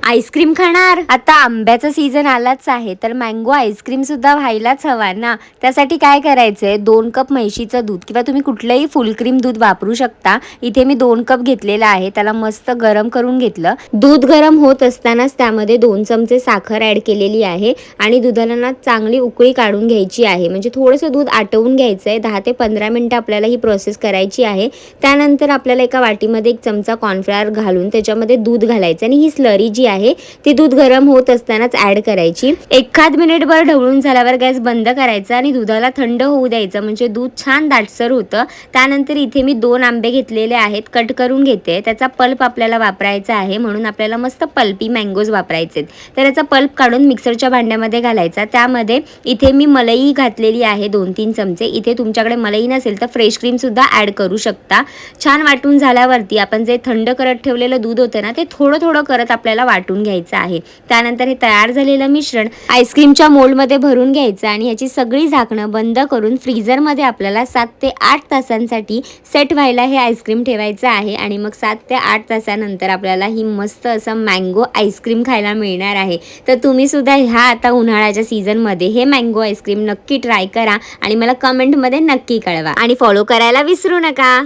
Ice cream खाणार? आता आंब्याचा सीझन आलाच आहे, तर मँगो आईस्क्रीम सुद्धा व्हायलाच हवा ना. त्यासाठी काय करायचंय, 2 कप म्हैशीचं दूध किंवा तुम्ही कुठलंही फुल क्रीम दूध वापरू शकता. इथे मी 2 कप घेतलेलं आहे. त्याला मस्त गरम करून घेतलं. दूध गरम होत असतानाच त्यामध्ये 2 चमचे साखर ऍड केलेली आहे आणि दुधाला ना चांगली उकळी काढून घ्यायची आहे. म्हणजे थोडंसं दूध आटवून घ्यायचंय. 10 ते 15 मिनिटं आपल्याला ही प्रोसेस करायची आहे. त्यानंतर आपल्याला एका वाटीमध्ये 1 चमचा कॉर्नफ्लोअर घालून त्याच्यामध्ये दूध घालायचं आणि ही स्लरी जी आहे ती दूध गरम होत असतानाच ऍड करायची. एखाद मिनिटभर ढवळून झाल्यावर गॅस बंद करायचा आणि दुधाला थंड होऊ द्यायचं, म्हणजे दूध छान दाटसर होतं. त्यानंतर इथे मी 2 आंबे घेतलेले आहेत, कट करून घेते. त्याचा पल्प आपल्याला वापरायचा आहे, म्हणून आपल्याला मस्त पल्पी मँगोज वापरायचे. तर याचा पल्प काढून मिक्सरच्या भांड्यामध्ये घालायचा. त्यामध्ये इथे मी मलई घातलेली आहे 2-3 चमचे. इथे तुमच्याकडे मलई नसेल तर फ्रेश क्रीम सुद्धा ऍड करू शकता. छान वाटून झाल्यावरती आपण जे थंड करत ठेवलेलं दूध होतं ना, ते थोडं थोडं करत आपल्याला वाटून घ्यायचं आहे. त्यानंतर हे तयार झालेलं मिश्रण आईस्क्रीमच्या मोल्डमध्ये भरून घ्यायचं आणि याची सगळी झाकणं बंद करून फ्रीझरमध्ये आपल्याला 7 ते 8 तासांसाठी सेट व्हायला हे आईस्क्रीम ठेवायचं आहे. आणि मग 7 ते 8 तासानंतर आपल्याला ही मस्त असं मँगो आईस्क्रीम खायला मिळणार आहे. तर तुम्ही सुद्धा ह्या आता उन्हाळ्याच्या सीझनमध्ये हे मँगो आईस्क्रीम नक्की ट्राय करा आणि मला कमेंटमध्ये नक्की कळवा आणि फॉलो करायला विसरू नका.